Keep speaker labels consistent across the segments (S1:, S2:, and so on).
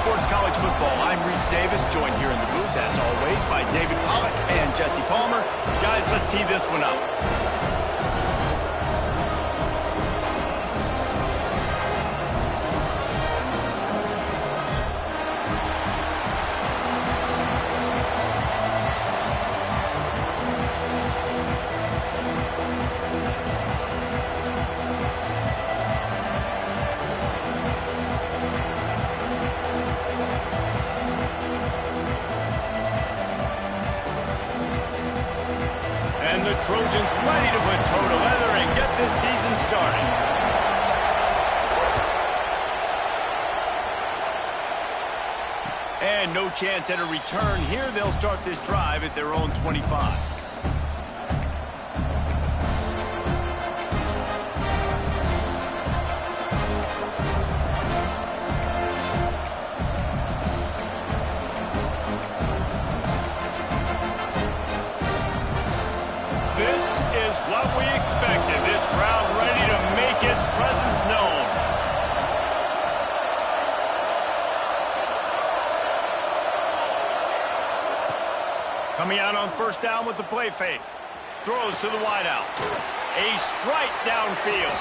S1: Sports College Football. I'm Reese Davis, joined here in the booth, as always, by David Pollack and Jesse Palmer. Guys, let's tee this one up. And the Trojans ready to put toe to leather and get this season started. And no chance at a return here. They'll start this drive at their own 25. This is what we expected. This crowd ready to make its presence known. Coming out on first down with the play fake. Throws to the wideout. A strike downfield.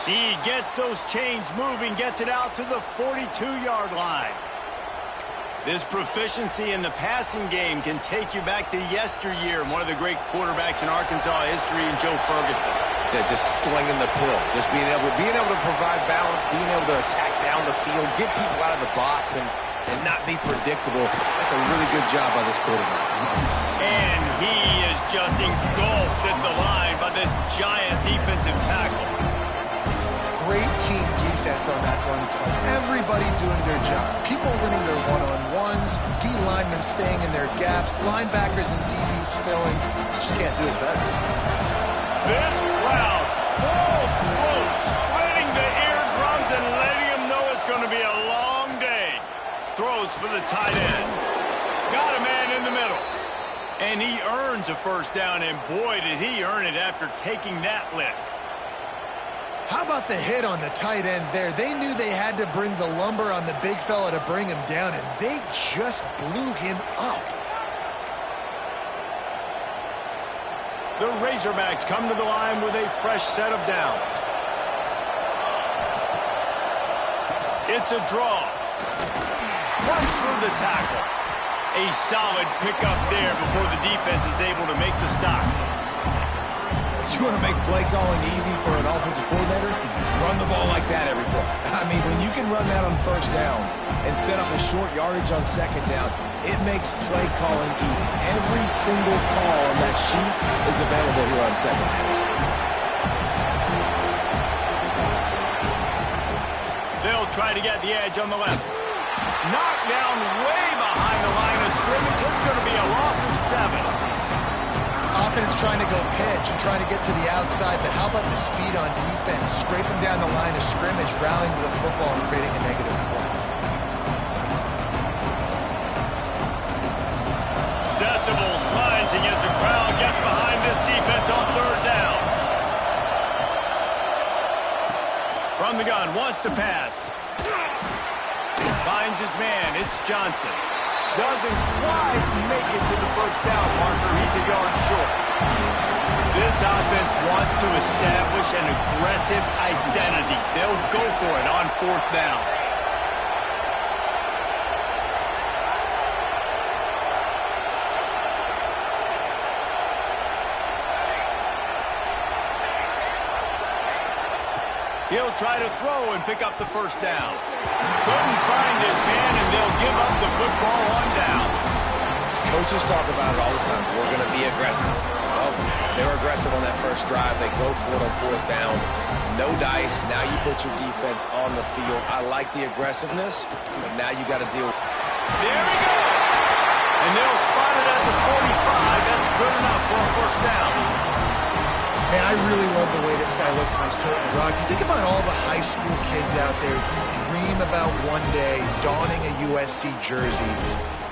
S1: He gets those chains moving, gets it out to the 42-yard line. This proficiency in the passing game can take you back to yesteryear, one of the great quarterbacks in Arkansas history, in Joe Ferguson.
S2: Yeah, just slinging the pill, just being able to provide balance, being able to attack down the field, get people out of the box, and not be predictable. That's a really good job by this quarterback.
S1: And he is just engulfed at the line by this giant defensive tackle.
S3: Great team defense on that one play. Everybody doing their job. People winning their one-on-ones, D-linemen staying in their gaps, linebackers and DBs filling. You just can't do it better.
S1: This crowd, full throat, splitting the eardrums and letting them know it's going to be a long day. Throws for the tight end. Got a man in the middle. And he earns a first down, and boy, did he earn it after taking that lick.
S3: How about the hit on the tight end there? They knew they had to bring the lumber on the big fella to bring him down, and they just blew him up.
S1: The Razorbacks come to the line with a fresh set of downs. It's a draw. Runs through the tackle. A solid pickup there before the defense is able to make the stop.
S4: You want to make play calling easy for an offensive coordinator? Run the ball like that every play. I mean, when you can run that on first down and set up a short yardage on second down, it makes play calling easy. Every single call on that sheet is available here on second down.
S1: They'll try to get the edge on the left. Knocked down way behind the line of scrimmage. It's going to be a loss of 7.
S3: Offense trying to go pitch and trying to get to the outside, but how about the speed on defense? Scraping down the line of scrimmage, rallying to the football and creating a negative play.
S1: Decibels rising as the crowd gets behind this defense on third down. From the gun, wants to pass. Finds his man, it's Johnson. Doesn't quite make it to the first down marker. He's a yard short. This offense wants to establish an aggressive identity. They'll go for it on fourth down. He'll try to throw and pick up the first down. Couldn't find his man, and they'll give up the football on downs.
S2: Coaches talk about it all the time. We're going to be aggressive. Well, they were aggressive on that first drive. They go for it on fourth down. No dice. Now you put your defense on the field. I like the aggressiveness, but now you got to deal.
S1: There he goes. And they'll spot it at the 45. That's good enough for a first down.
S3: Man, I really love the way this guy looks when he's toting the rock. You think about all the high school kids out there who dream about one day donning a USC jersey.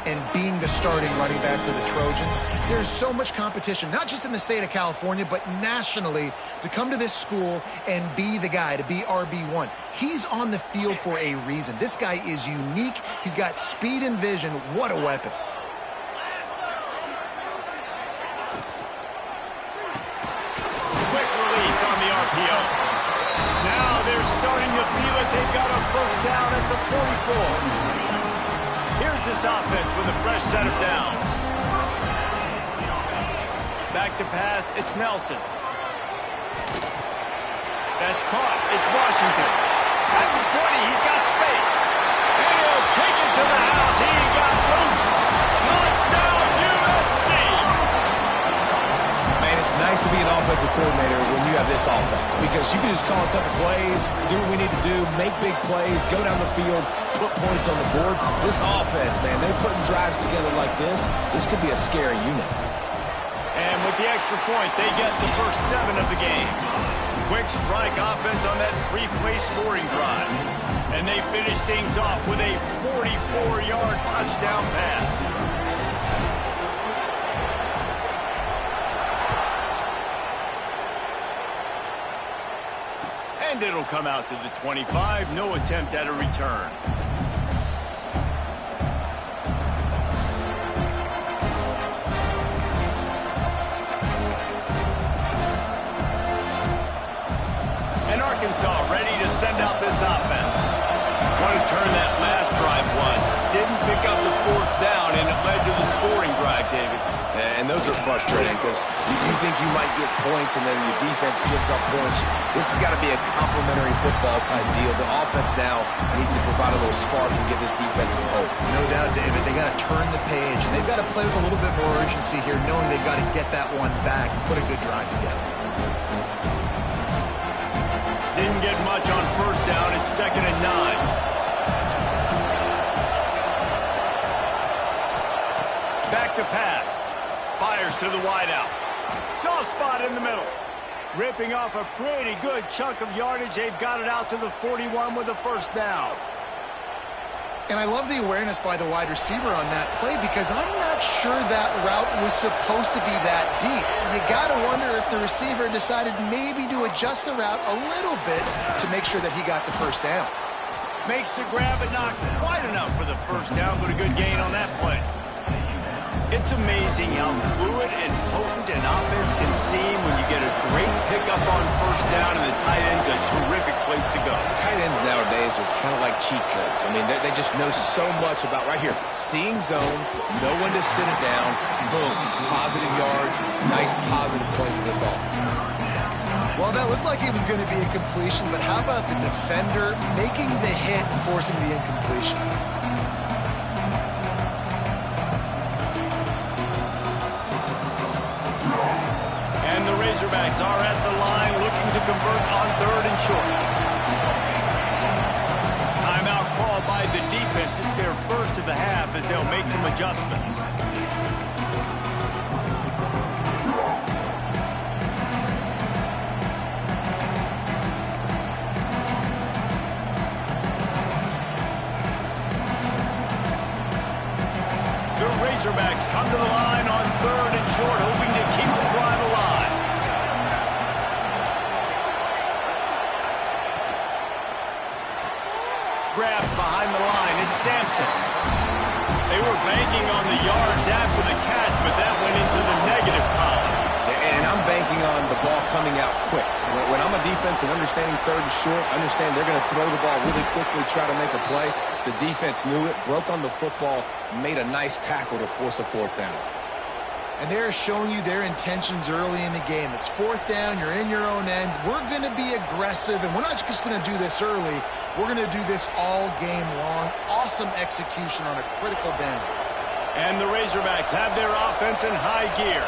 S3: and being the starting running back for the Trojans. There's so much competition, not just in the state of California, but nationally, to come to this school and be the guy, to be RB1. He's on the field for a reason. This guy is unique. He's got speed and vision. What a weapon.
S1: Quick release on the RPO. Now they're starting to feel it. They've got a first down at the 44. Here's this offense with a fresh set of downs. Back to pass, it's Nelson. That's caught, it's Washington. At the 20, he's got space. And he'll take it to the house. He got loose. Touchdown, USC!
S4: Man, it's nice to be an offensive coordinator when you have this offense, because you can just call a couple plays, do what we need to do, make big plays, go down the field, put points on the board. This offense, man, they're putting drives together like this. This could be a scary unit.
S1: And with the extra point, they get the first 7 of the game. Quick strike offense on that 3-play scoring drive. And they finish things off with a 44-yard touchdown pass. And it'll come out to the 25. No attempt at a return. And Arkansas ready to send out this offense. What a turn that last drive was. Didn't pick up the 4th down, and it led to the scoring drive, David.
S2: And those are frustrating because you think you might get points and then your defense gives up points. This has got to be a complementary football type deal. The offense now needs to provide a little spark and give this defense some hope.
S3: No doubt, David. They got to turn the page, and they've got to play with a little bit more urgency here, knowing they've got to get that one back and put a good drive together.
S1: Didn't get much on first down. It's 2nd and 9. Back to pass. Fires to the wideout. Soft spot in the middle. Ripping off a pretty good chunk of yardage. They've got it out to the 41 with a first down.
S3: And I love the awareness by the wide receiver on that play, because I'm not sure that route was supposed to be that deep. You got to wonder if the receiver decided maybe to adjust the route a little bit to make sure that he got the first down.
S1: Makes the grab and not quite enough for the first down, but a good gain on that play. It's amazing how fluid and potent an offense can seem when you get a great pickup on first down, and the tight end's a terrific place to go.
S2: Tight ends nowadays are kind of like cheat codes. I mean, they just know so much about, right here, seeing zone, know when to sit it down, boom, positive yards, nice positive play for this offense.
S3: Well, that looked like it was going to be a completion, but how about the defender making the hit and forcing the incompletion?
S1: And the Razorbacks are at the line looking to convert on 3rd and short. Timeout called by the defense. It's their first of the half as they'll make some adjustments. The Razorbacks come to the line on 3rd and short, hoping to keep the drive alive. Grabbed behind the line, it's Sampson. They were banking on the yards after the catch, but that went into the negative column.
S2: And I'm banking on the ball coming out quick. When I'm a defense and understanding 3rd and short, understand they're going to throw the ball really quickly, try to make a play. The defense knew it, broke on the football, made a nice tackle to force a 4th down.
S3: And they're showing you their intentions early in the game. It's 4th down, you're in your own end. We're going to be aggressive, and we're not just going to do this early. We're going to do this all game long. Awesome execution on a critical down.
S1: And the Razorbacks have their offense in high gear.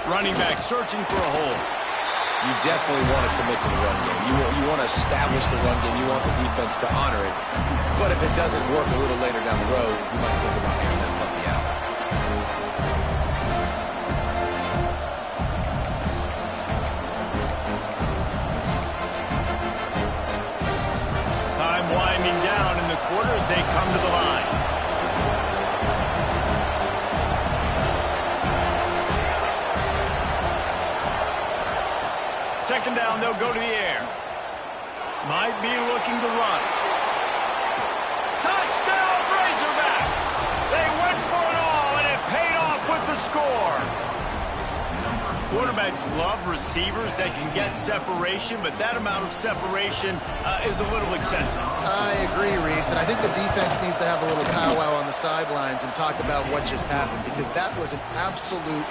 S1: Running back searching for a hole.
S2: You definitely want to commit to the run game. You want to establish the run game. You want the defense to honor it. But if it doesn't work a little later down the road, you might think about airing that puppy out.
S1: as they come to the line. Second down, they'll go to the air. Might be looking to run. Touchdown, Razorbacks! They went for it all, and it paid off with the score. Quarterbacks love receivers that can get separation, but that amount of separation is a little excessive.
S3: I agree, Reese, and I think the defense needs to have a little powwow on the sidelines and talk about what just happened, because that was an absolute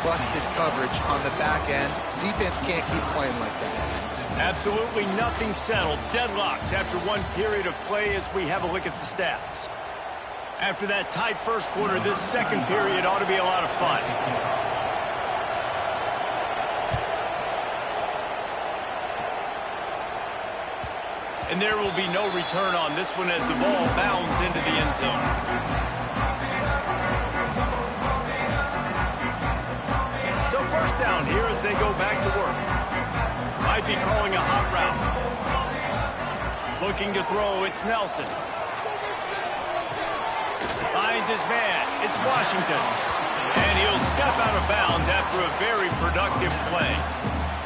S3: busted coverage on the back end. Defense can't keep playing like that.
S1: Absolutely nothing settled. Deadlocked after one period of play as we have a look at the stats. After that tight first quarter, this second period ought to be a lot of fun. And there will be no return on this one as the ball bounds into the end zone. So first down here as they go back to work. Might be calling a hot route. Looking to throw, it's Nelson. Finds his man, it's Washington. And he'll step out of bounds after a very productive play.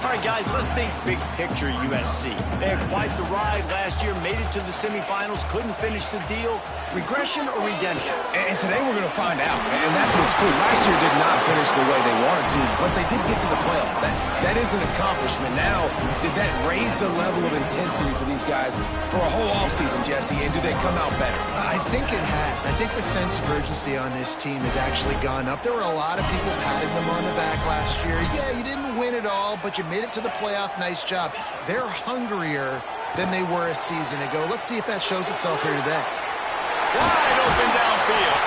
S1: All right, guys, let's think big picture USC. They had quite the ride last year, made it to the semifinals, couldn't finish the deal. Regression or redemption?
S4: And today we're going to find out, and that's what's cool. Last year did not finish the way they wanted to, but they did get to the playoff. That is an accomplishment. Now, did that raise the level of intensity for these guys for a whole offseason, Jesse, and do they come out better?
S3: I think it has. I think the sense of urgency on this team has actually gone up. There were a lot of people patting them on the back last year. Yeah, you didn't win it all, but you made it to the playoff. Nice job. They're hungrier than they were a season ago. Let's see if that shows itself here today.
S1: Wide open downfield.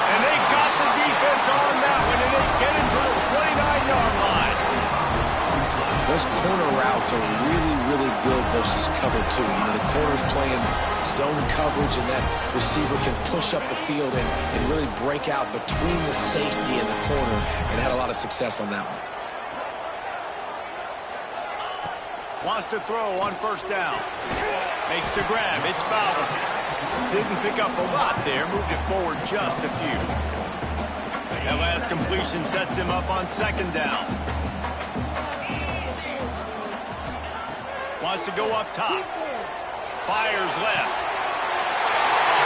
S1: And they got the defense on that one, and they get into the 29-yard line.
S2: Those corner routes are really, really good versus cover two. You know, the corner's playing zone coverage, and that receiver can push up the field and really break out between the safety and the corner, and had a lot of success on that one.
S1: Wants to throw on first down. Makes the grab. It's Fowler. Didn't pick up a lot there. Moved it forward just a few. That last completion sets him up on second down. Wants to go up top. Fires left.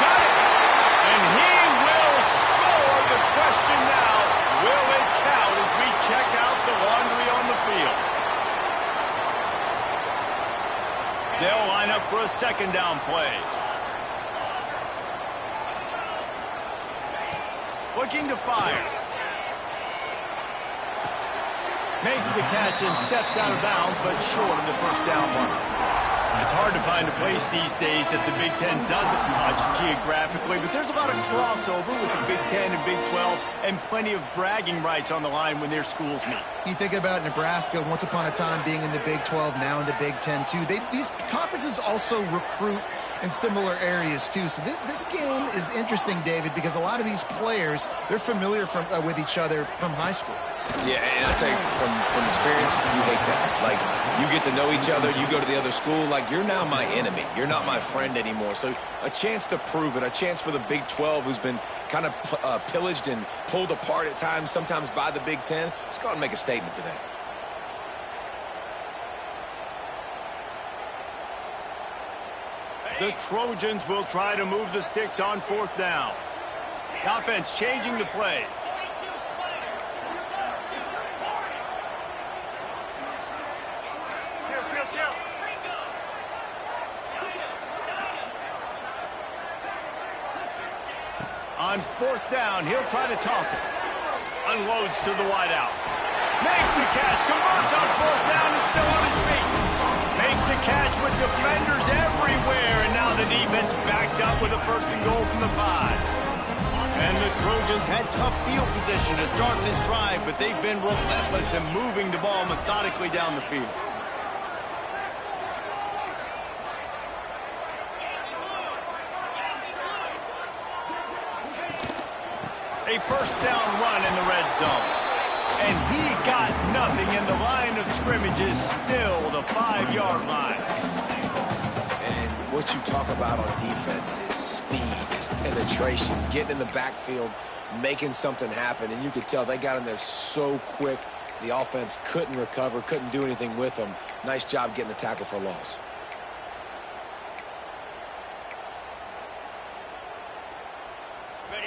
S1: Got it! And he will score. The question now, will it count as we check out the laundry on the field? They'll line up for a second down play. Looking to fire. Makes the catch and steps out of bounds, but short of the first down mark. It's hard to find a place these days that the Big Ten doesn't touch geographically, but there's a lot of crossover with the Big Ten and Big 12 and plenty of bragging rights on the line when their schools meet.
S3: You think about Nebraska once upon a time being in the Big 12, now in the Big 10 too. These conferences also recruit in similar areas too. So this game is interesting, David, because a lot of these players, they're familiar with each other from high school.
S2: Yeah, and I tell you, from experience, you hate that. Like, you get to know each other, you go to the other school, like, you're now my enemy. You're not my friend anymore. So a chance to prove it, a chance for the Big 12, who's been kind of pillaged and pulled apart at times, sometimes by the Big 10. Let's go out and make a statement today.
S1: The Trojans will try to move the sticks on fourth down. The offense changing the play. On fourth down, he'll try to toss it. Unloads to the wideout. Makes the catch, converts on fourth down, is still on his feet. Makes the catch with defenders everywhere, and now the defense backed up with a first and goal from the 5. And the Trojans had tough field position to start this drive, but they've been relentless in moving the ball methodically down the field. A first down run in the red zone. And he got nothing, and the line of scrimmage is still the 5-yard line.
S2: And what you talk about on defense is speed, his penetration, getting in the backfield, making something happen. And you could tell they got in there so quick. The offense couldn't recover, couldn't do anything with them. Nice job getting the tackle for loss.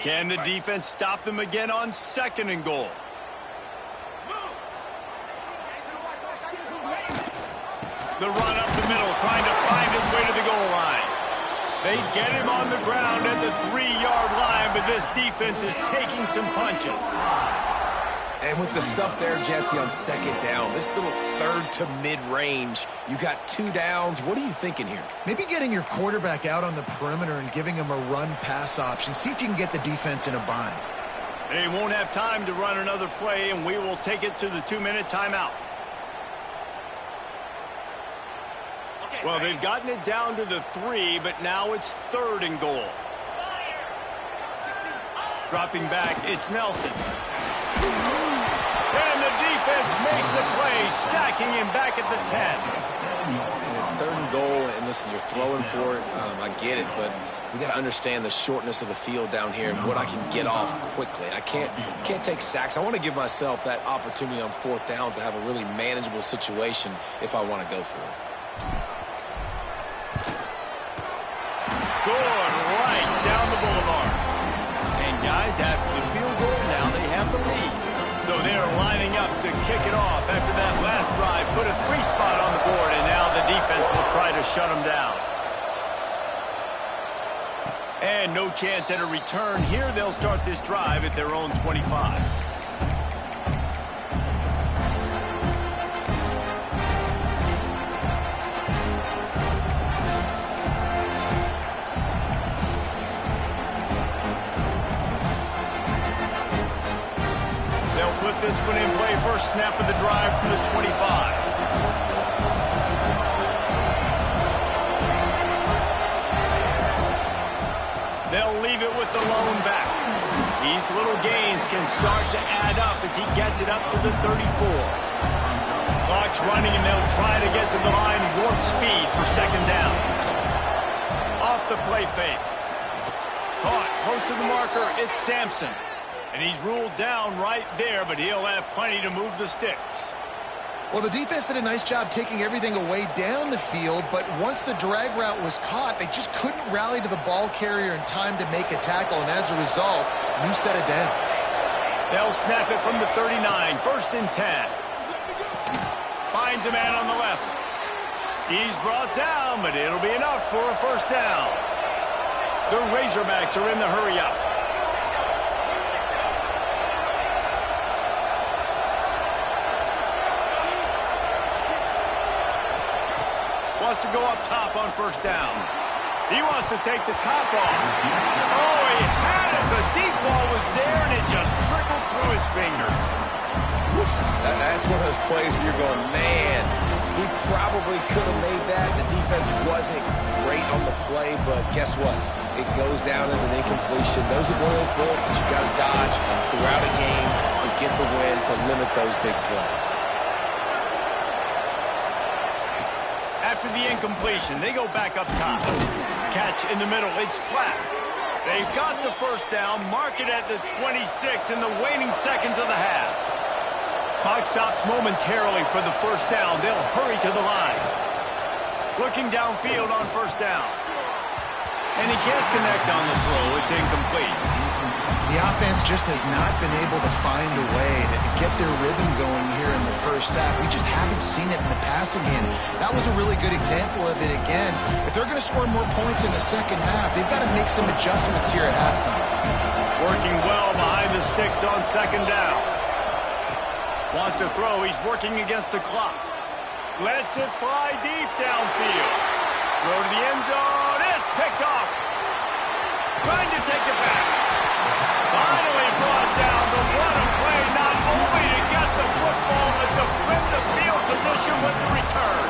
S1: Can the defense stop them again on 2nd and goal? The run up the middle, trying to find his way to the goal line. They get him on the ground at the 3-yard line, but this defense is taking some punches.
S2: And with the stuff there, Jesse, on 2nd down, this little 3rd to mid-range, you got 2 downs. What are you thinking here?
S3: Maybe getting your quarterback out on the perimeter and giving him a run-pass option. See if you can get the defense in a bind.
S1: They won't have time to run another play, and we will take it to the 2-minute timeout. Well, they've gotten it down to the 3, but now it's 3rd and goal. Dropping back, it's Nelson. And the defense makes a play, sacking him back at the 10.
S2: And it's 3rd and goal, and listen, you're throwing for it. I get it, but we got to understand the shortness of the field down here and what I can get off quickly. I can't take sacks. I want to give myself that opportunity on 4th down to have a really manageable situation if I want to go for it.
S1: Good, right down the boulevard. And guys, after the field goal, now they have the lead. So they're lining up to kick it off after that last drive. Put a 3 spot on the board, and now the defense will try to shut them down. And no chance at a return here. They'll start this drive at their own 25. Put this one in play, first snap of the drive from the 25. They'll leave it with the lone back. These little gains can start to add up as he gets it up to the 34. Clock's running, and they'll try to get to the line warp speed for 2nd down. Off the play fake. Caught, close to the marker, it's Sampson. And he's ruled down right there, but he'll have plenty to move the sticks.
S3: Well, the defense did a nice job taking everything away down the field, but once the drag route was caught, they just couldn't rally to the ball carrier in time to make a tackle, and as a result, new set of downs.
S1: They'll snap it from the 39, 1st and 10. Finds a man on the left. He's brought down, but it'll be enough for a 1st down. The Razorbacks are in the hurry-up. Wants to go up top on 1st down. He wants to take the top off. Oh, he had it. The deep ball was there, and it just trickled through his fingers.
S2: That's one of those plays where you're going, man, he probably could have made that. The defense wasn't great on the play, but guess what? It goes down as an incompletion. Those are one of those bullets that you got to dodge throughout a game to get the win, to limit those big plays.
S1: After the incompletion, they go back up top. Catch in the middle, it's Platt. They've got the 1st down, mark it at the 26 in the waning seconds of the half. Clock stops momentarily for the 1st down. They'll hurry to the line. Looking downfield on 1st down. And he can't connect on the throw. It's incomplete.
S3: The offense just has not been able to find a way to get their rhythm going here in the 1st half. We just haven't seen it in the passing game. That was a really good example of it again. If they're going to score more points in the 2nd half, they've got to make some adjustments here at halftime.
S1: Working well behind the sticks on 2nd down. Wants to throw. He's working against the clock. Lets it fly deep downfield. Throw to the end zone. It's picked off. Trying to take it back. Finally brought down, but what a play, not only to get the football, but to flip the field position with the return.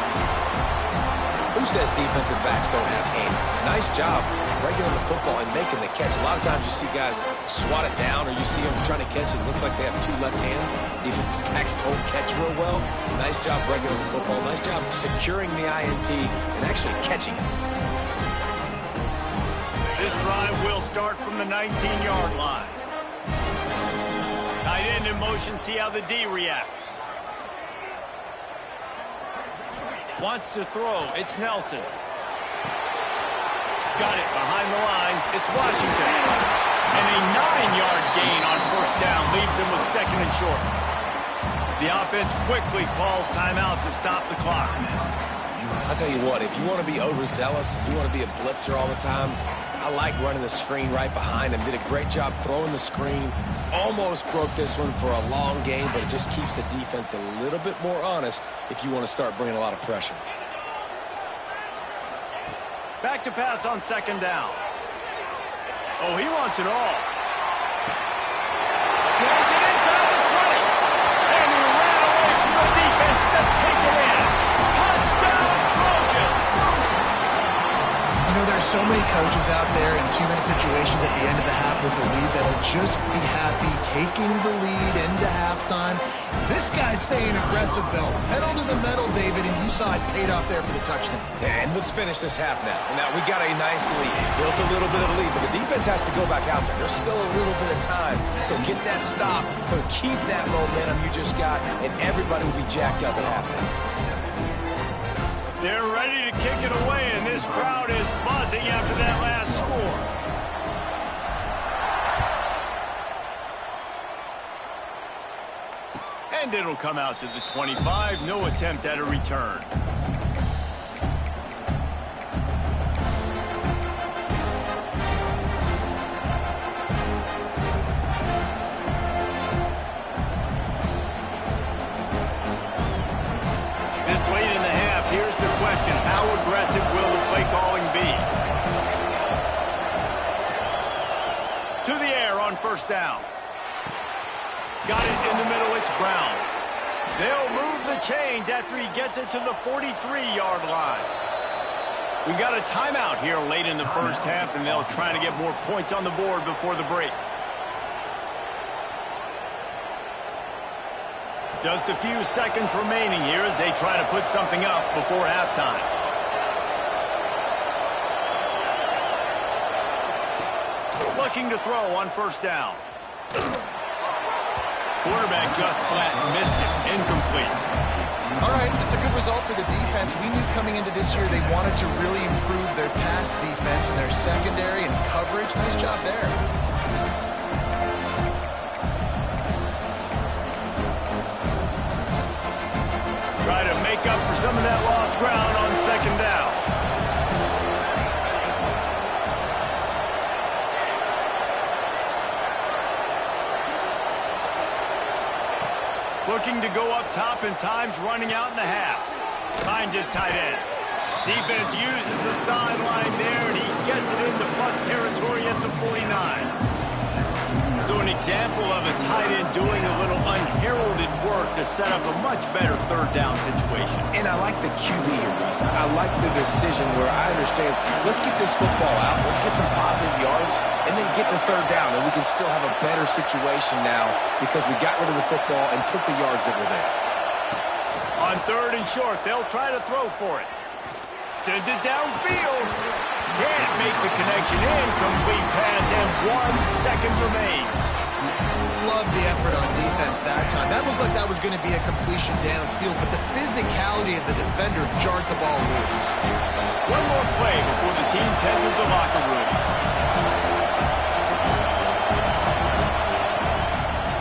S2: Who says defensive backs don't have hands? Nice job breaking on the football and making the catch. A lot of times you see guys swat it down, or you see them trying to catch it. It looks like they have 2 left hands. Defensive backs don't catch real well. Nice job breaking on the football. Nice job securing the INT and actually catching it.
S1: This drive will start from the 19-yard line. Tight end in motion, see how the D reacts. Wants to throw, it's Nelson. Got it behind the line, it's Washington. And a 9-yard gain on first down leaves him with second and short. The offense quickly calls timeout to stop the clock.
S2: I'll tell you what, if you want to be overzealous and you want to be a blitzer all the time, I like running the screen right behind him. Did a great job throwing the screen. Almost broke this one for a long game, but it just keeps the defense a little bit more honest if you want to start bringing a lot of pressure.
S1: Back to pass on second down. Oh, he wants it all. Snags it inside the 20. And he ran away from the defense to take it in. Touchdown, Trojans!
S3: You know, there are so many coaches out there in 2-minute situations at the end of the half with the lead that'll just be happy taking the lead into halftime. This guy's staying aggressive, though. Pedal to the metal, David, and you saw it paid off there for the touchdown.
S2: And let's finish this half now. Now, we got a nice lead. Built a little bit of a lead, but the defense has to go back out there. There's still a little bit of time. So get that stop to keep that momentum you just got, and everybody will be jacked up at halftime.
S1: They're ready to kick it away, and this crowd is buzzing after that last score. And it'll come out to the 25. No attempt at a return. This late in the half, here's the question. How aggressive will the play calling be? To the air on first down. Got it in the middle, it's Brown. They'll move the chains after he gets it to the 43-yard line. We got a timeout here late in the first half, and they'll try to get more points on the board before the break. Just a few seconds remaining here as they try to put something up before halftime. Looking to throw on first down. Quarterback just flat missed it. Incomplete.
S3: All right, that's a good result for the defense. We knew coming into this year they wanted to really improve their pass defense and their secondary and coverage. Nice job there.
S1: Try to make up for some of that lost ground on second down. Looking to go up top, and time's running out in the half. Finds his tight end. Defense uses the sideline there, and he gets it into plus territory at the 49. So an example of a tight end doing a little unheralded work to set up a much better third down situation.
S2: And I like the QB here, Reese. I like the decision where I understand, let's get this football out, let's get some positive yards, and then get to third down, and we can still have a better situation now because we got rid of the football and took the yards that were there.
S1: On third and short, they'll try to throw for it. Sends it downfield. Can't make the connection. Incomplete pass, and 1 second remains.
S3: Love the effort on defense that time. That looked like that was going to be a completion downfield, but the physicality of the defender jarred the ball loose.
S1: One more play before the teams head to the locker rooms.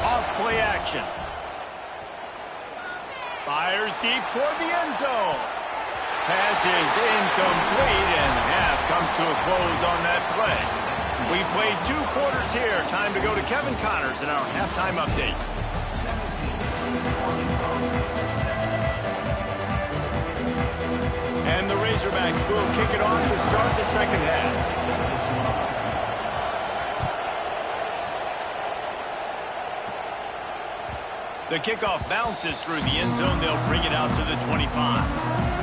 S1: Off play action. Fires deep toward the end zone. Pass is incomplete, and half comes to a close on that play. We played 2 quarters here. Time to go to Kevin Connors in our halftime update. And the Razorbacks will kick it off to start the second half. The kickoff bounces through the end zone. They'll bring it out to the 25.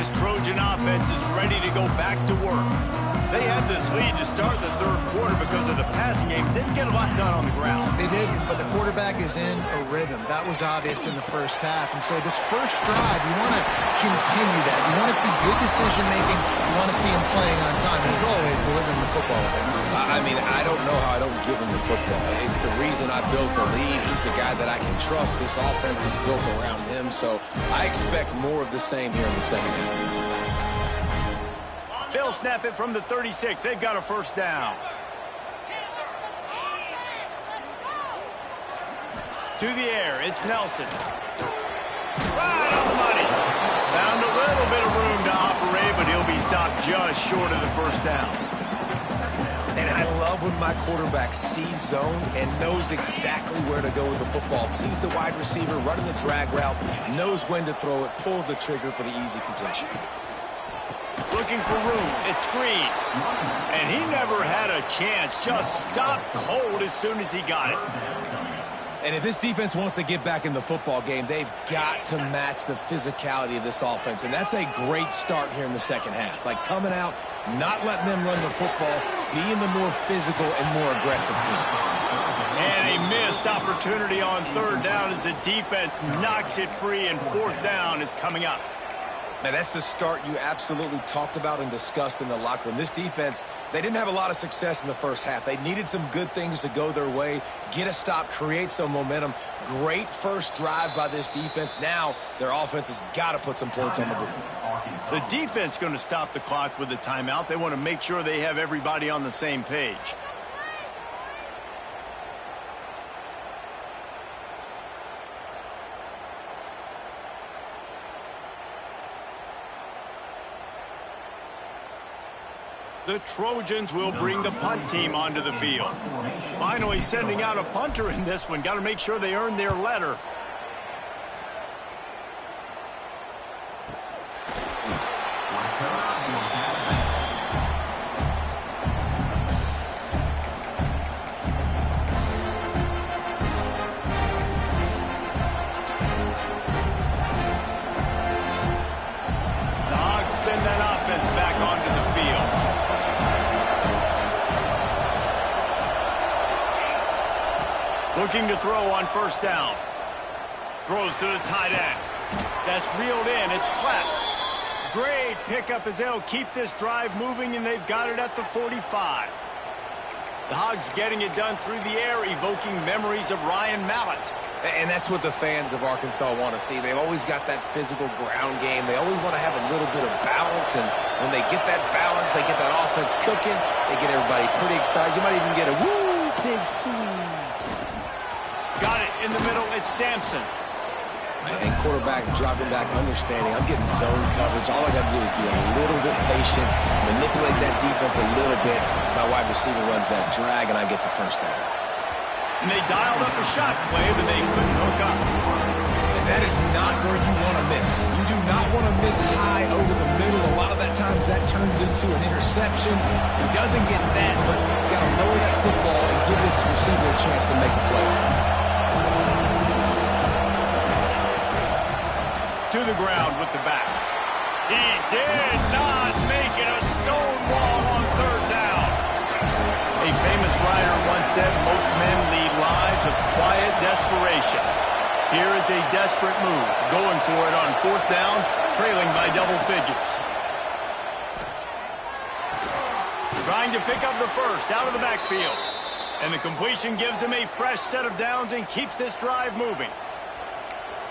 S1: This Trojan offense is ready to go back to work. They had this lead to start the third quarter because of the passing game. Didn't get a lot done on the ground.
S3: They didn't, but the quarterback is in a rhythm. That was obvious in the first half. And so this first drive, you want to continue that. You want to see good decision-making. You want to see him playing on time. And as always, delivering the football.
S2: I mean, I don't know how I don't give him the football. It's the reason I built the lead. He's the guy that I can trust. This offense is built around him, so I expect more of the same here in the second half.
S1: They'll snap it from the 36. They've got a first down. To the air, it's Nelson. Right on the money. Found a little bit of room to operate, but he'll be stopped just short of the first down.
S2: And I love when my quarterback sees zone and knows exactly where to go with the football. Sees the wide receiver running the drag route, knows when to throw it, pulls the trigger for the easy completion.
S1: Looking for room. It's screen. And he never had a chance. Just stopped cold as soon as he got it.
S2: And if this defense wants to get back in the football game, they've got to match the physicality of this offense. And that's a great start here in the second half. Like coming out, not letting them run the football, being the more physical and more aggressive team.
S1: And a missed opportunity on third down as the defense knocks it free, and fourth down is coming up.
S2: Now, that's the start you absolutely talked about and discussed in the locker room. This defense, they didn't have a lot of success in the first half. They needed some good things to go their way, get a stop, create some momentum. Great first drive by this defense. Now, their offense has got to put some points on the board.
S1: The defense going to stop the clock with a timeout. They want to make sure they have everybody on the same page. The Trojans will bring the punt team onto the field. Finally sending out a punter in this one. Got to make sure they earn their letter. The Hogs send that offense back onto the field. Looking to throw on first down. Throws to the tight end. That's reeled in. It's clapped. Great pickup as they'll keep this drive moving, and they've got it at the 45. The Hogs getting it done through the air, evoking memories of Ryan Mallett.
S2: And that's what the fans of Arkansas want to see. They've always got that physical ground game. They always want to have a little bit of balance, and when they get that balance, they get that offense cooking, they get everybody pretty excited. You might even get a woo, pig swing.
S1: Got it in the middle. It's Sampson.
S2: And quarterback dropping back, understanding I'm getting zone coverage. All I got to do is be a little bit patient, manipulate that defense a little bit. My wide receiver runs that drag, and I get the first down.
S1: And they dialed up a shot play, but they couldn't hook up.
S4: And that is not where you want to miss. You do not want to miss high over the middle. A lot of that times that turns into an interception. He doesn't get that, but he's got to lower that football and give this receiver a chance to make a play.
S1: To the ground with the back. He did not make it a stone wall on third down. A famous writer once said, most men lead lives of quiet desperation. Here is a desperate move, going for it on fourth down, trailing by double figures. Trying to pick up the first out of the backfield. And the completion gives him a fresh set of downs and keeps this drive moving.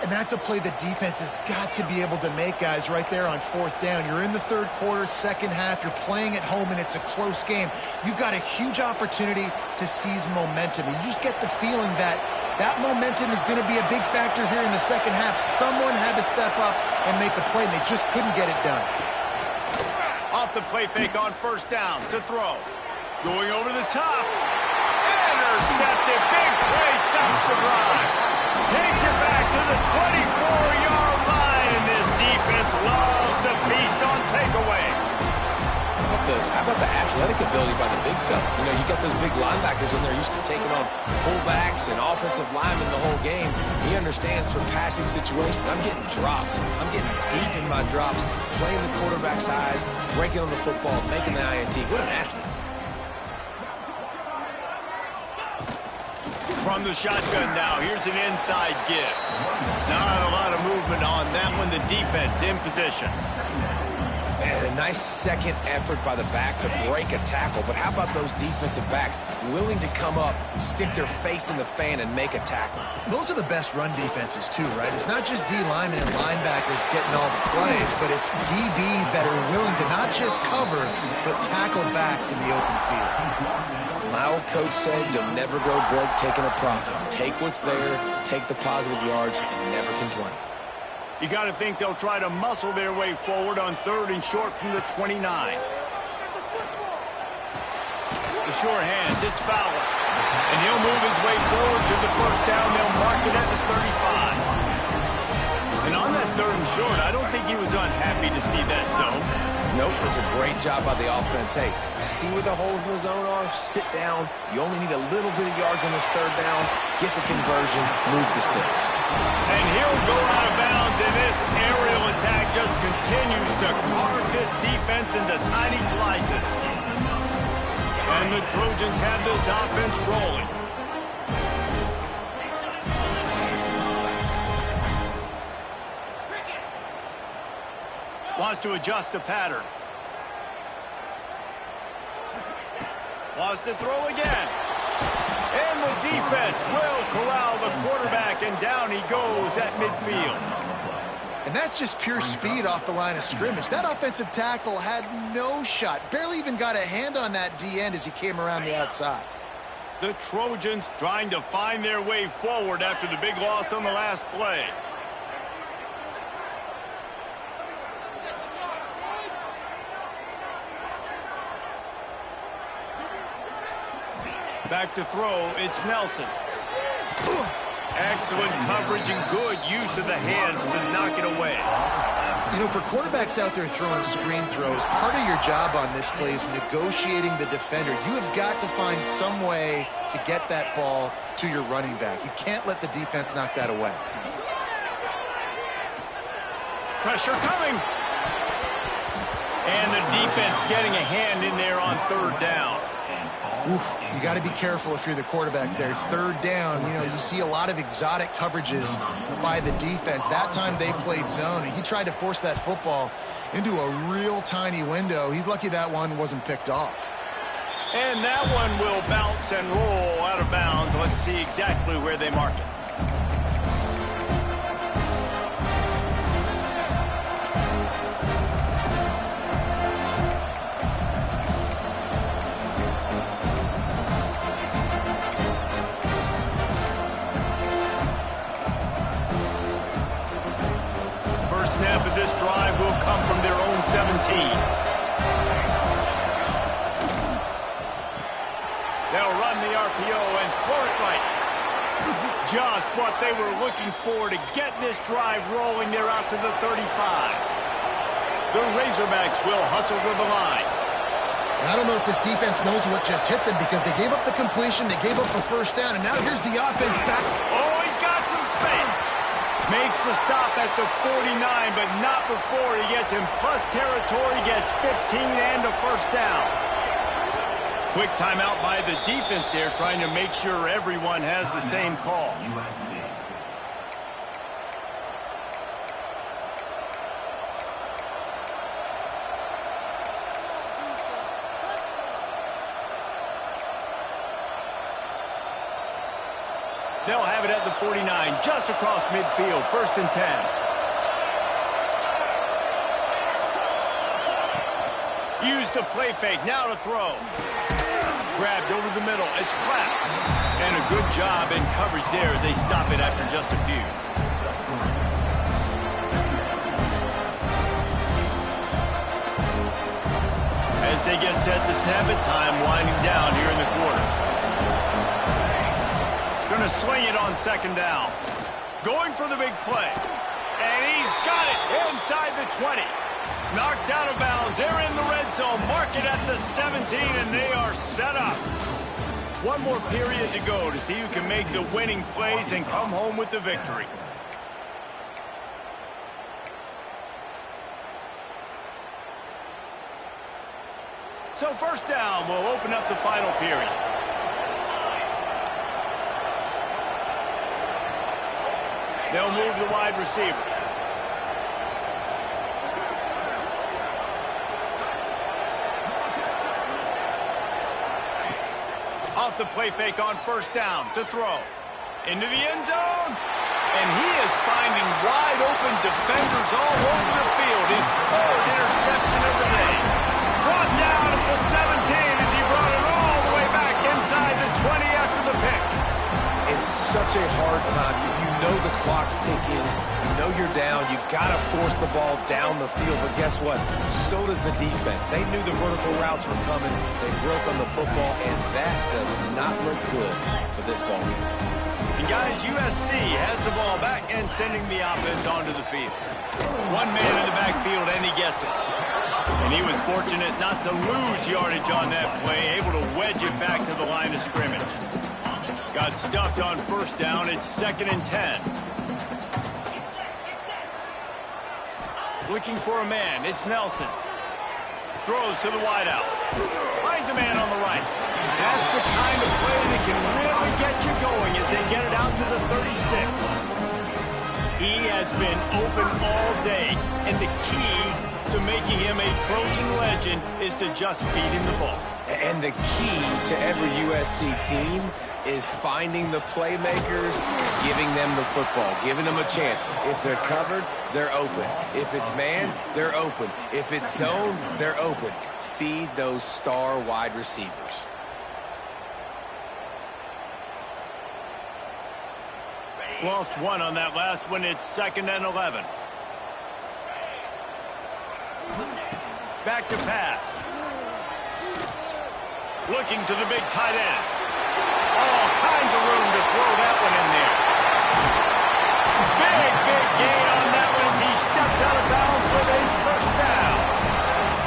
S3: And that's a play the defense has got to be able to make, guys, right there on fourth down. You're in the third quarter, second half. You're playing at home, and it's a close game. You've got a huge opportunity to seize momentum. And you just get the feeling that that momentum is going to be a big factor here in the second half. Someone had to step up and make a play, and they just couldn't get it done.
S1: Off the play fake on first down to throw. Going over the top. Intercepted. Big play stops the drive. Takes it back to the 24-yard line, and this defense loves to feast on takeaways.
S2: How about the athletic ability by the big fella? You know, you got those big linebackers in there used to taking on fullbacks and offensive linemen the whole game. He understands for passing situations. I'm getting drops. I'm getting deep in semi drops, playing the quarterback's eyes, breaking on the football, making the INT. What an athlete.
S1: From the shotgun now, here's an inside give. Not a lot of movement on that one. The defense in position.
S2: And a nice second effort by the back to break a tackle. But how about those defensive backs willing to come up, stick their face in the fan, and make a tackle?
S3: Those are the best run defenses, too, right? It's not just D linemen and linebackers getting all the plays, but it's DBs that are willing to not just cover, but tackle backs in the open field.
S2: My old coach said you'll never go broke taking a profit. Take what's there, take the positive yards, and never complain.
S1: You got to think they'll try to muscle their way forward on 3rd and short from the 29. The sure hands, it's Fowler. And he'll move his way forward to the first down. They'll mark it at the 35. And on that 3rd and short, I don't think he was unhappy to see that zone.
S2: Nope, it was a great job by the offense. Hey, see where the holes in the zone are? Sit down. You only need a little bit of yards on this 3rd down. Get the conversion, move the sticks.
S1: And he'll go out of bounds, and this aerial attack just continues to carve this defense into tiny slices. And the Trojans have this offense rolling. Wants to adjust the pattern. Wants to throw again. And the defense will corral the quarterback, and down he goes at midfield.
S3: And that's just pure speed off the line of scrimmage. That offensive tackle had no shot. Barely even got a hand on that D-end as he came around the outside.
S1: The Trojans trying to find their way forward after the big loss on the last play. Back to throw, it's Nelson. Excellent coverage and good use of the hands to knock it away.
S3: You know, for quarterbacks out there throwing screen throws, part of your job on this play is negotiating the defender. You have got to find some way to get that ball to your running back. You can't let the defense knock that away.
S1: Pressure coming. And the defense getting a hand in there on 3rd down.
S3: Oof, you got to be careful if you're the quarterback there. 3rd down, you know, you see a lot of exotic coverages by the defense. That time they played zone, and he tried to force that football into a real tiny window. He's lucky that one wasn't picked off.
S1: And that one will bounce and roll out of bounds. Let's see exactly where they mark it. Snap of this drive will come from their own 17. They'll run the RPO and throw it right. Just what they were looking for to get this drive rolling. They're out to the 35. The Razorbacks will hustle to the line.
S3: And I don't know if this defense knows what just hit them because they gave up the completion, they gave up the 1st down, and now here's the offense back.
S1: Oh, he's got some space. Makes the stop at the 49, but not before he gets in plus territory, gets 15 and a 1st down. Quick timeout by the defense there, trying to make sure everyone has the same call. They'll have it at the 49, just across midfield, 1st and 10. Use the play fake, now to throw. Grabbed over the middle, it's Clapp. And a good job in coverage there as they stop it after just a few. As they get set to snap it, time winding down here in the quarter. Going to swing it on 2nd down. Going for the big play. And he's got it inside the 20. Knocked out of bounds. They're in the red zone. Mark it at the 17, and they are set up. One more period to go to see who can make the winning plays and come home with the victory. So first down will open up the final period. They'll move the wide receiver. Off the play fake on first down to throw. Into the end zone. And he is finding wide open defenders all over the field. His third interception of the day. Brought down at the 17 as he brought it all the way back inside the 20 after the pick.
S2: It's such a hard time. You know the clock's ticking. You know you're down. You got to force the ball down the field. But guess what? So does the defense. They knew the vertical routes were coming. They broke on the football, and that does not look good for this ball game.
S1: And guys, USC has the ball back and sending the offense onto the field. One man in the backfield, and he gets it. And he was fortunate not to lose yardage on that play, able to wedge it back to the line of scrimmage. Got stuffed on first down. It's 2nd and 10. Looking for a man. It's Nelson. Throws to the wideout. Finds a man on the right. That's the kind of play that can really get you going as they get it out to the 36. He has been open all day, and the key to making him a Trojan legend is to just feed him the ball.
S2: And the key to every USC team is finding the playmakers, giving them the football, giving them a chance. If they're covered, they're open. If it's man, they're open. If it's zone, they're open. Feed those star wide receivers.
S1: Lost one on that last one. It's 2nd and 11. Back to pass. Looking to the big tight end. All kinds of room to throw that one in there. Big gain on that one as he steps out of bounds with a first down.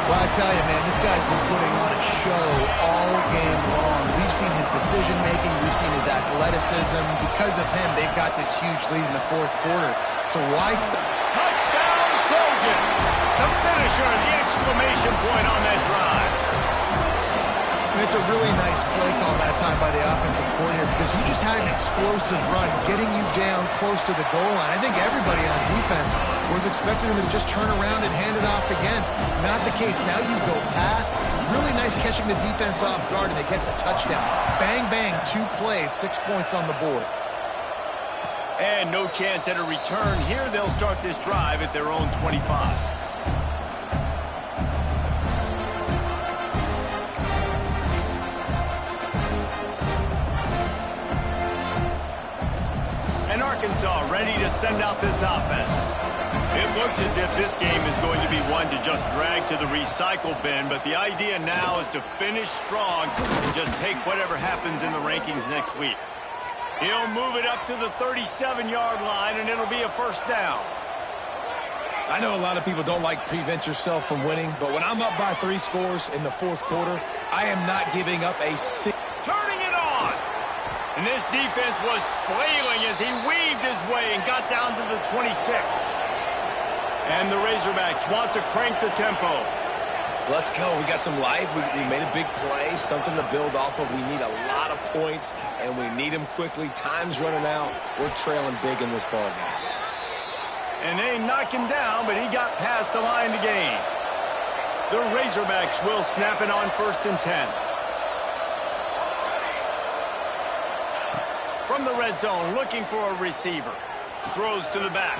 S3: Well, I tell you, man, this guy's been putting on a show all game long. We've seen his decision-making. We've seen his athleticism. Because of him, they've got this huge lead in the 4th quarter. So why stop?
S1: Touchdown, Trojan. The finisher, the exclamation point on that drive.
S3: And it's a really nice play call that time by the offensive coordinator because you just had an explosive run getting you down close to the goal line. I think everybody on defense was expecting them to just turn around and hand it off again. Not the case. Now you go pass. Really nice catching the defense off guard, and they get the touchdown. Bang, bang, 2 plays, 6 points on the board.
S1: And no chance at a return here. They'll start this drive at their own 25. And Arkansas ready to send out this offense. It looks as if this game is going to be one to just drag to the recycle bin, but the idea now is to finish strong and just take whatever happens in the rankings next week. He'll move it up to the 37-yard line, and it'll be a first down.
S4: I know a lot of people don't like prevent yourself from winning, but when I'm up by 3 scores in the 4th quarter, I am not giving up a single.
S1: Turning it on. And this defense was flailing as he weaved his way and got down to the 26. And the Razorbacks want to crank the tempo.
S2: Let's go. We got some life. We made a big play, something to build off of. We need a lot of points, and we need them quickly. Time's running out. We're trailing big in this ball game.
S1: And they knock him down, but he got past the line to gain. The Razorbacks will snap it on 1st and 10. From the red zone, looking for a receiver. Throws to the back.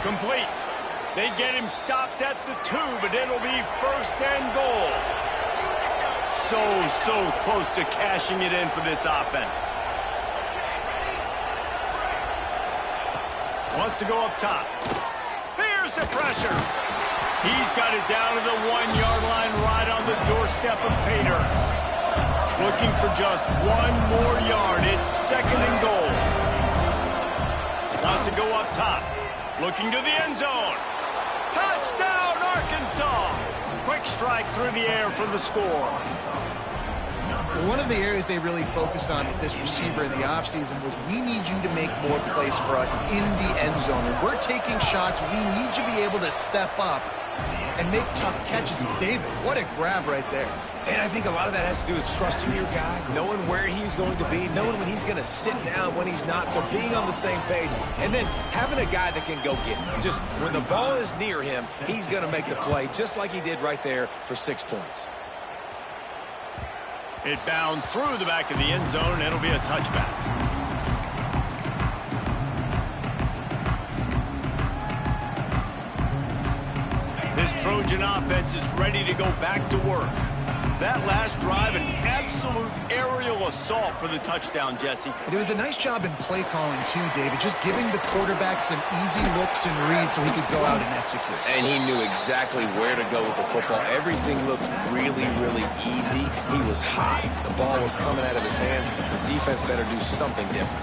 S1: Complete. They get him stopped at the 2, but it'll be 1st and goal. So close to cashing it in for this offense. Wants to go up top. Here's the pressure. He's got it down to the 1-yard line right on the doorstep of Pater. Looking for just 1 more yard. It's 2nd and goal. Wants to go up top. Looking to the end zone. Touchdown, Arkansas! Quick strike through the air for the score.
S3: One of the areas they really focused on with this receiver in the offseason was we need you to make more plays for us in the end zone. When we're taking shots, we need you to be able to step up and make tough catches. David, what a grab right there.
S4: And I think a lot of that has to do with trusting your guy, knowing where he's going to be, knowing when he's going to sit down, when he's not, so being on the same page, and then having a guy that can go get it. Just when the ball is near him, he's going to make the play, just like he did right there for 6 points.
S1: It bounds through the back of the end zone. It'll be a touchback. This Trojan offense is ready to go back to work. That last drive, an absolute aerial assault for the touchdown, Jesse.
S3: It was a nice job in play calling, too, David, just giving the quarterback some easy looks and reads so he could go out and execute.
S2: And he knew exactly where to go with the football. Everything looked really, really easy. He was hot. The ball was coming out of his hands. The defense better do something different.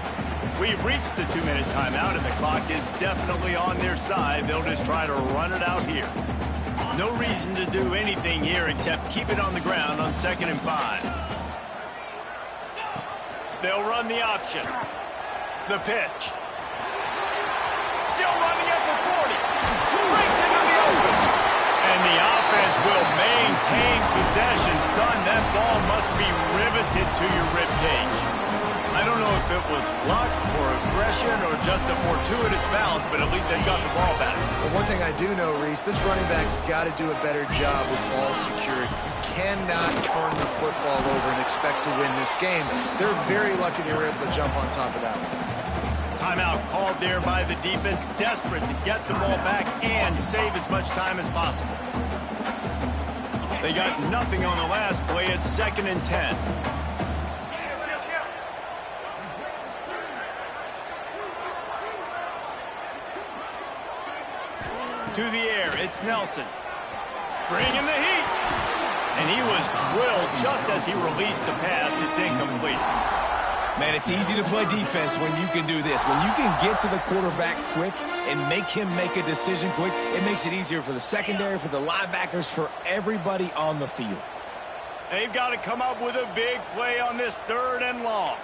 S1: We've reached the 2-minute timeout, and the clock is definitely on their side. They'll just try to run it out here. No reason to do anything here except keep it on the ground on 2nd and 5. They'll run the option. The pitch. Still running at the 40. Breaks into the open. And the offense will maintain possession. Son, that ball must be riveted to your ribcage. I don't know if it was luck or aggression or just a fortuitous bounce, but at least they got the ball back.
S3: But one thing I do know, Reese, this running back's got to do a better job with ball security. You cannot turn the football over and expect to win this game. They're very lucky they were able to jump on top of that one.
S1: Timeout called there by the defense, desperate to get the ball back and save as much time as possible. They got nothing on the last play. It's 2nd and 10. To the air, it's Nelson. Bringing the heat. And he was drilled just as he released the pass. It's incomplete.
S4: Man, it's easy to play defense when you can do this. When you can get to the quarterback quick and make him make a decision quick, it makes it easier for the secondary, for the linebackers, for everybody on the field.
S1: They've got to come up with a big play on this 3rd and long.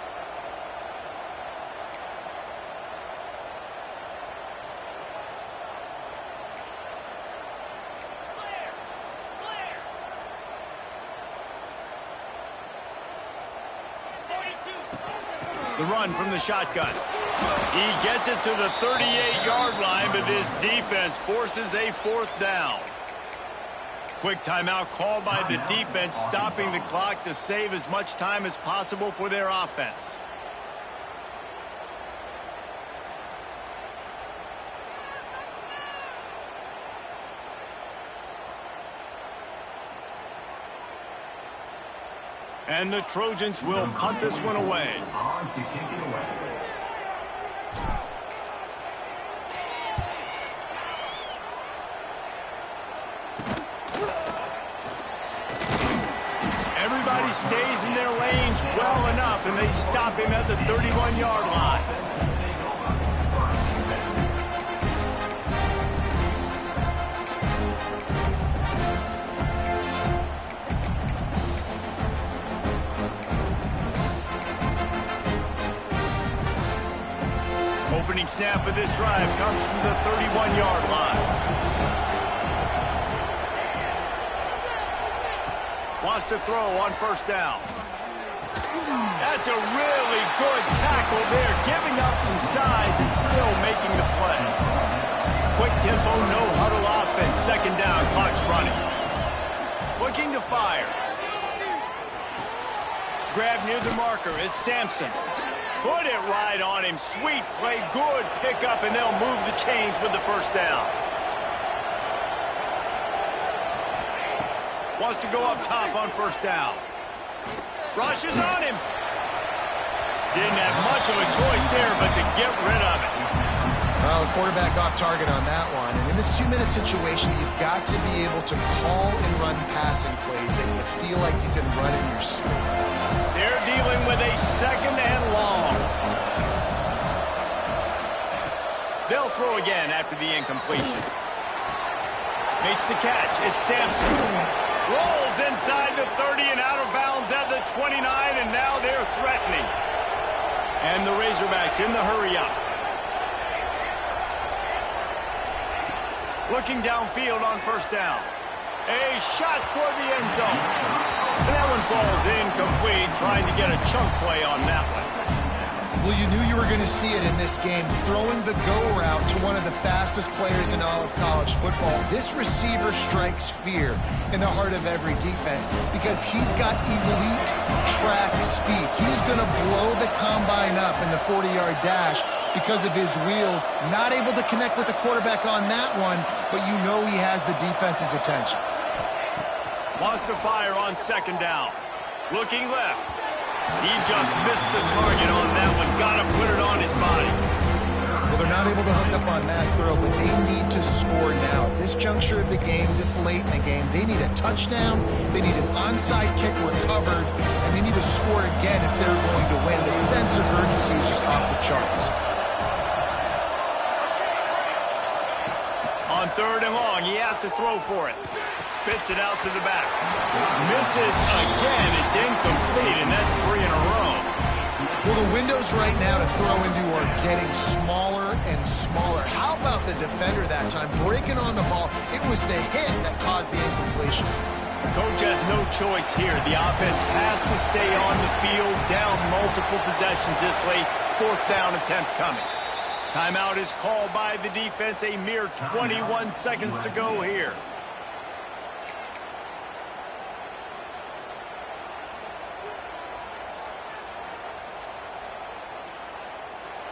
S1: The run from the shotgun. He gets it to the 38-yard line, but this defense forces a 4th down. Quick timeout called by the defense, stopping the clock to save as much time as possible for their offense. And the Trojans will punt this one away. Everybody stays in their lanes well enough, and they stop him at the 31-yard line. Opening snap of this drive comes from the 31-yard line. Wants to throw on 1st down. That's a really good tackle there, giving up some size and still making the play. Quick tempo, no huddle offense. 2nd down, clock's running. Looking to fire. Grab near the marker, it's Sampson. Put it right on him. Sweet play, good pickup, and they'll move the chains with the 1st down. Wants to go up top on 1st down. Rushes on him. Didn't have much of a choice there, but to get rid of it.
S3: Well, the quarterback off target on that one. And in this 2-minute situation, you've got to be able to call and run passing plays that you feel like you can run in your sleep.
S1: They're dealing with a 2nd and long. They'll throw again after the incompletion. Makes the catch. It's Sampson. Rolls inside the 30 and out of bounds at the 29, and now they're threatening. And the Razorbacks in the hurry up. Looking downfield on first down. A shot toward the end zone. And that one falls incomplete, trying to get a chunk play on that one.
S3: Well, you knew you were going to see it in this game, throwing the go route to one of the fastest players in all of college football. This receiver strikes fear in the heart of every defense because he's got elite track speed. He's going to blow the combine up in the 40-yard dash because of his wheels. Not able to connect with the quarterback on that one, but you know he has the defense's attention.
S1: Wants to fire on second down. Looking left. He just missed the target on that one. Got to put it on his body.
S3: Well, they're not able to hook up on that throw, but they need to score now. This juncture of the game, this late in the game, they need a touchdown, they need an onside kick recovered, and they need to score again if they're going to win. The sense of urgency is just off the charts.
S1: On third and long, he has to throw for it. Spits it out to the back. Misses again. It's incomplete, and that's 3 in a row.
S3: Well, the windows right now to throw into are getting smaller and smaller. How about the defender that time breaking on the ball? It was the hit that caused the incompletion.
S1: Coach has no choice here. The offense has to stay on the field, down multiple possessions this late. Fourth down attempt coming. Timeout is called by the defense. A mere 21 seconds to go here.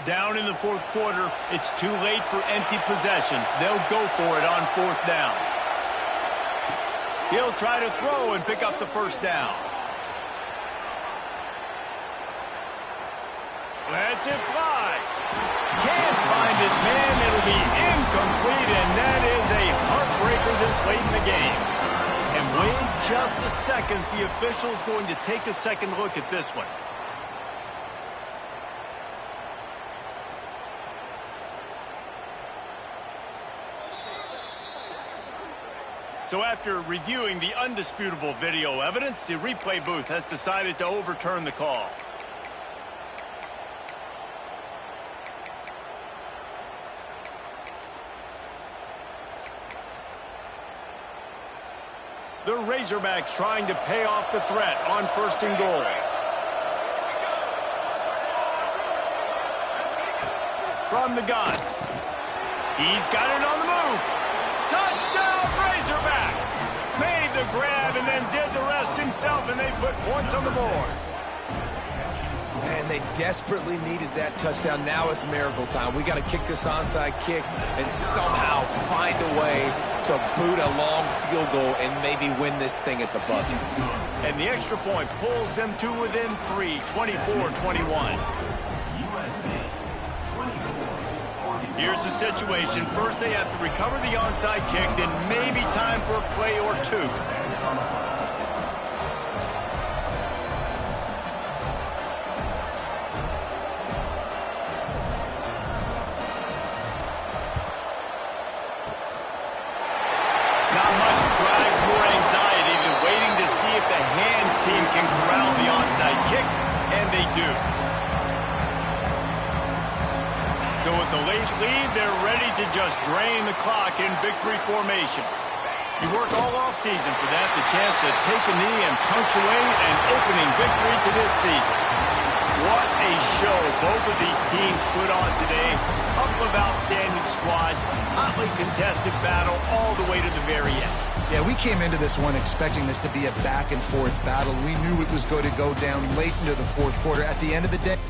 S1: Down in the fourth quarter, it's too late for empty possessions. They'll go for it on fourth down. He'll try to throw and pick up the first down. Lets it fly. Can't find his man. It'll be incomplete, and that is a heartbreaker this late in the game. And wait just a second. The official's going to take a second look at this one. So after reviewing the undisputable video evidence, the replay booth has decided to overturn the call. The Razorbacks trying to pay off the threat on first and goal. From the gun. He's got it on the move. Touchdown, Razorbacks! Made the grab and then did the rest himself, and they put points on the board.
S4: And they desperately needed that touchdown. Now it's miracle time. We got to kick this onside kick and somehow find a way to boot a long field goal and maybe win this thing at the buzzer.
S1: And the extra point pulls them to within 3, 24-21. Here's the situation. First, they have to recover the onside kick, then maybe time for a play or two. Not much drives more anxiety than waiting to see if the hands team can corral the onside kick, and they do. So with the late lead, they're ready to just drain the clock in victory formation. You work all offseason for that, the chance to take a knee and punctuate an opening victory to this season. What a show both of these teams put on today. Couple of outstanding squads, hotly contested battle all the way to the very end.
S3: Yeah, we came into this one expecting this to be a back-and-forth battle. We knew it was going to go down late into the fourth quarter. At the end of the day,